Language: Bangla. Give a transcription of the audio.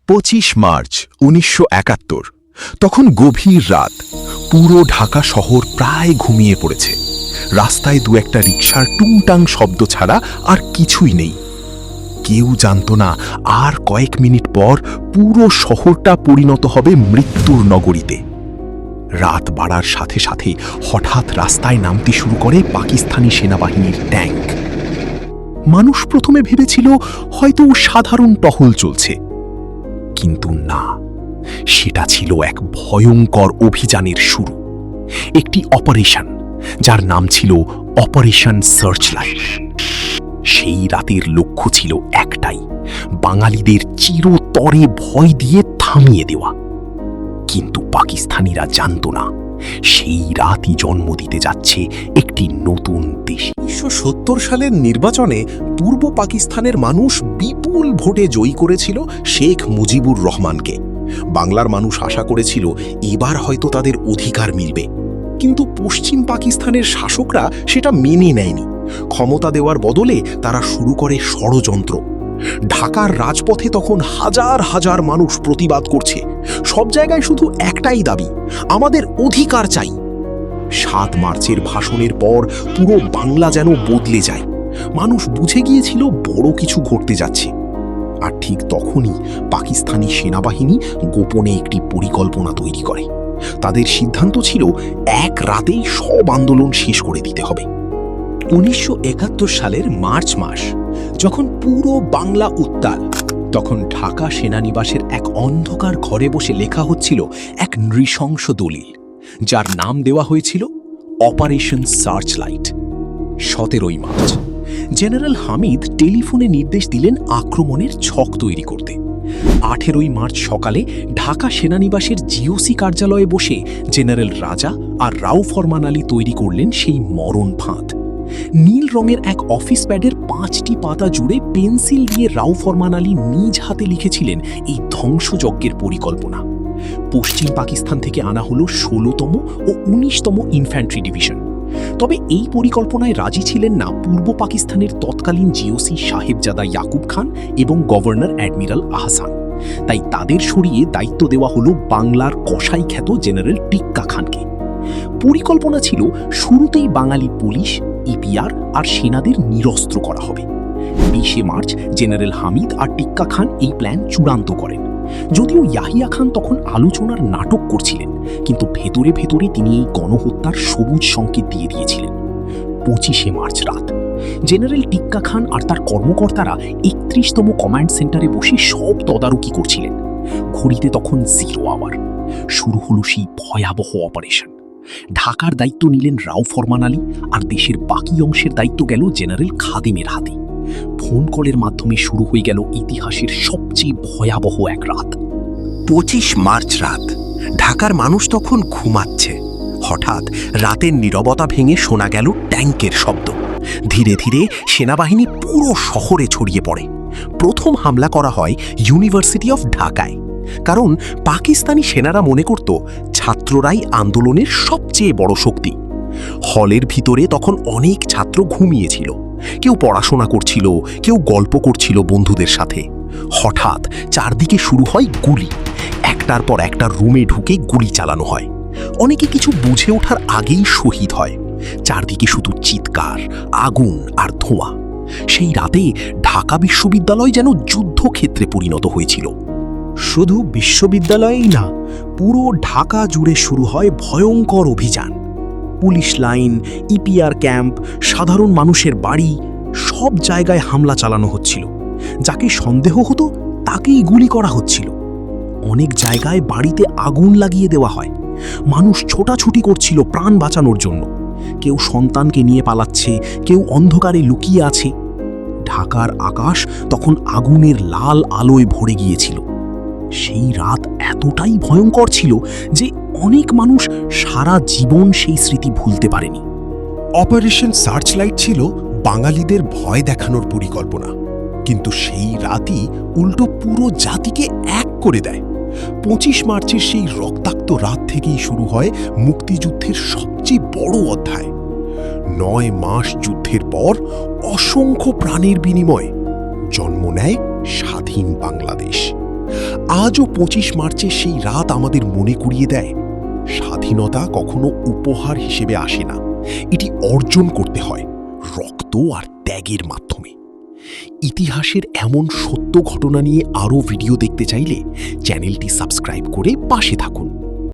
25 মার্চ 1971। তখন গভীর রাত। পুরো ঢাকা শহর প্রায় ঘুমিয়ে পড়েছে। রাস্তায় দু একটা রিকশার টুংটাং শব্দ ছাড়া আর কিছুই নেই। কেউ জানত না আর কয়েক মিনিট পর পুরো শহরটা পরিণত হবে মৃত্যুর নগরীতে। রাত বাড়ার সাথে সাথে হঠাৎ রাস্তায় নামতে শুরু করে পাকিস্তানি সেনাবাহিনীর ট্যাঙ্ক। মানুষ প্রথমে ভেবেছিল হয়তো সাধারণ টহল চলছে, কিন্তু না, সেটা ছিল এক ভয়ঙ্কর অভিযানের শুরু। একটি অপারেশন, যার নাম ছিল অপারেশন সার্চলাইট। সেই রাতের লক্ষ্য ছিল একটাই, বাঙালিদের চিরতরে ভয় দিয়ে থামিয়ে দেওয়া। কিন্তু পাকিস্তানিরা জানত না, সেই রাতই জন্ম দিতে যাচ্ছে একটি নতুন দেশ। 1970 সালের নির্বাচনে পূর্ব পাকিস্তানের মানুষ বিপুল ভোটে জয়ী করেছিল শেখ মুজিবুর রহমানকে। বাংলার মানুষ আশা করেছিল এবার হয়তো তাদের অধিকার মিলবে, কিন্তু পশ্চিম পাকিস্তানের শাসকরা সেটা মেনে নেয়নি। ক্ষমতা দেওয়ার বদলে তারা শুরু করে ষড়যন্ত্র। ঢাকার রাজপথে তখন হাজার হাজার মানুষ প্রতিবাদ করছে। সব জায়গায় শুধু একটাই দাবি, আমাদের অধিকার চাই। 7 মার্চের ভাষণের পর পুরো বাংলা যেন বদলে যায়। মানুষ বুঝে গিয়েছিল বড় কিছু ঘটতে যাচ্ছে। আর ঠিক তখনই পাকিস্তানি সেনাবাহিনী গোপনে একটি পরিকল্পনা তৈরি করে। তাদের সিদ্ধান্ত ছিল এক রাতেই সব আন্দোলন শেষ করে দিতে হবে। 1971 সালের মার্চ মাস, যখন পুরো বাংলা উত্তাল, তখন ঢাকা সেনানিবাসের এক অন্ধকার ঘরে বসে লেখা হচ্ছিল এক নৃশংস দলিল, যার নাম দেওয়া হয়েছিল operation searchlight. 17 March general Hamid টেলিফোনে নির্দেশ দিলেন আক্রমণের ছক তৈরি করতে। 18 মার্চ সকালে ঢাকা সেনানিবাসের জিওসি কার্যালয়ে বসে জেনারেল রাজা আর রাও ফরমান আলী তৈরি করলেন সেই মরণ ফাঁদ। নীল রঙের এক অফিস প্যাডের 5টি পাতা জুড়ে পেন্সিল দিয়ে রাও ফরমান আলী নিজ হাতে লিখেছিলেন এই ধ্বংসযজ্ঞের পরিকল্পনা। পশ্চিম পাকিস্তান থেকে আনা হলো 16তম ও 19তম ইনফ্যান্ট্রি ডিভিশন। তবে এই পরিকল্পনায় রাজি ছিলেন না পূর্ব পাকিস্তানের তৎকালীন জিওসি সাহেবজাদা ইয়াকুব খান এবং গভর্নর অ্যাডমিরাল আহসান। তাই তাদের সরিয়ে দায়িত্ব দেওয়া হলো বাংলার কসাই খ্যাত জেনারেল টিক্কা খানকে। পরিকল্পনা ছিল শুরুতেই বাঙালি পুলিশ, ইপিআর আর সেনাদের নিরস্ত্র করা হবে। 20 মার্চ জেনারেল হামিদ আর টিক্কা খান এই প্ল্যান চূড়ান্ত করেন। যদিও ইয়াহিয়া খান তখন আলোচনার নাটক করছিলেন, কিন্তু ভেতরে ভেতরে তিনি এই গণহত্যার সবুজ সংকেত দিয়ে দিয়েছিলেন। 25 মার্চ রাত, জেনারেল টিক্কা খান আর তার কর্মকর্তারা 31তম কমান্ড সেন্টারে বসে সব তদারকি করছিলেন। ঘড়িতে তখন 0 আওয়ার। শুরু হলো সেই ভয়াবহ অপারেশন। ঢাকার দায়িত্ব নিলেন রাও ফরমান আলী, আর দেশের বাকি অংশের দায়িত্ব গেল জেনারেল খাদেমের হাতে। ফোন কলের মাধ্যমে শুরু হয়ে গেল ইতিহাসের সবচেয়ে ভয়াবহ এক রাত। 25 মার্চ রাত। ঢাকার মানুষ তখন ঘুমাচ্ছে। হঠাৎ রাতের নীরবতা ভেঙে শোনা গেল ট্যাঙ্কের শব্দ। ধীরে ধীরে সেনাবাহিনী পুরো শহরে ছড়িয়ে পড়ে। প্রথম হামলা করা হয় ইউনিভার্সিটি অফ ঢাকায়, কারণ পাকিস্তানি সেনারা মনে করত ছাত্ররাই আন্দোলনের সবচেয়ে বড় শক্তি। হলের ভিতরে তখন অনেক ছাত্র ঘুমিয়েছিল। কেউ পড়াশোনা করছিল, কেউ গল্প করছিল বন্ধুদের সাথে। হঠাৎ চারদিকে শুরু হয় গুলি। একটার পর একটা রুমে ঢুকে গুলি চালানো হয়। অনেকে কিছু বুঝে ওঠার আগেই শহীদ হয়। চারদিকে শুধু চিৎকার, আগুন আর ধোঁয়া। সেই রাতে ঢাকা বিশ্ববিদ্যালয় যেন যুদ্ধক্ষেত্রে পরিণত হয়েছিল। শুধু বিশ্ববিদ্যালয়েই না, পুরো ঢাকা জুড়ে শুরু হয় ভয়ঙ্কর অভিযান। পুলিশ লাইন, ইপিআর ক্যাম্প, সাধারণ মানুষের বাড়ি, সব জায়গায় হামলা চালানো হচ্ছিল। যাকে সন্দেহ হতো তাকেই গুলি করা হচ্ছিল। অনেক জায়গায় বাড়িতে আগুন লাগিয়ে দেওয়া হয়। মানুষ ছোটাছুটি করছিল প্রাণ বাঁচানোর জন্য। কেউ সন্তানকে নিয়ে পালাচ্ছে, কেউ অন্ধকারে লুকিয়ে আছে। ঢাকার আকাশ তখন আগুনের লাল আলোয় ভরে গিয়েছিল। সেই রাত এতটাই ভয়ঙ্কর ছিল যে অনেক মানুষ সারা জীবন সেই স্মৃতি ভুলতে পারেনি। অপারেশন সার্চলাইট ছিল বাঙালিদের ভয় দেখানোর পরিকল্পনা, কিন্তু সেই রাতই উল্টো পুরো জাতিকে এক করে দেয়। 25 মার্চের সেই রক্তাক্ত রাত থেকেই শুরু হয় মুক্তিযুদ্ধের সবচেয়ে বড় অধ্যায়। 9 মাস যুদ্ধের পর অসংখ্য প্রাণের বিনিময়ে জন্ম নেয় স্বাধীন বাংলাদেশ। আজও ২৫ মার্চের সেই রাত আমাদের মনে করিয়ে দেয়, স্বাধীনতা কখনো উপহার হিসেবে আসে না, এটি অর্জন করতে হয় রক্ত আর ত্যাগের মাধ্যমে। ইতিহাসের এমন সত্য ঘটনা নিয়ে আরও ভিডিও দেখতে চাইলে চ্যানেলটি সাবস্ক্রাইব করে পাশে থাকুন।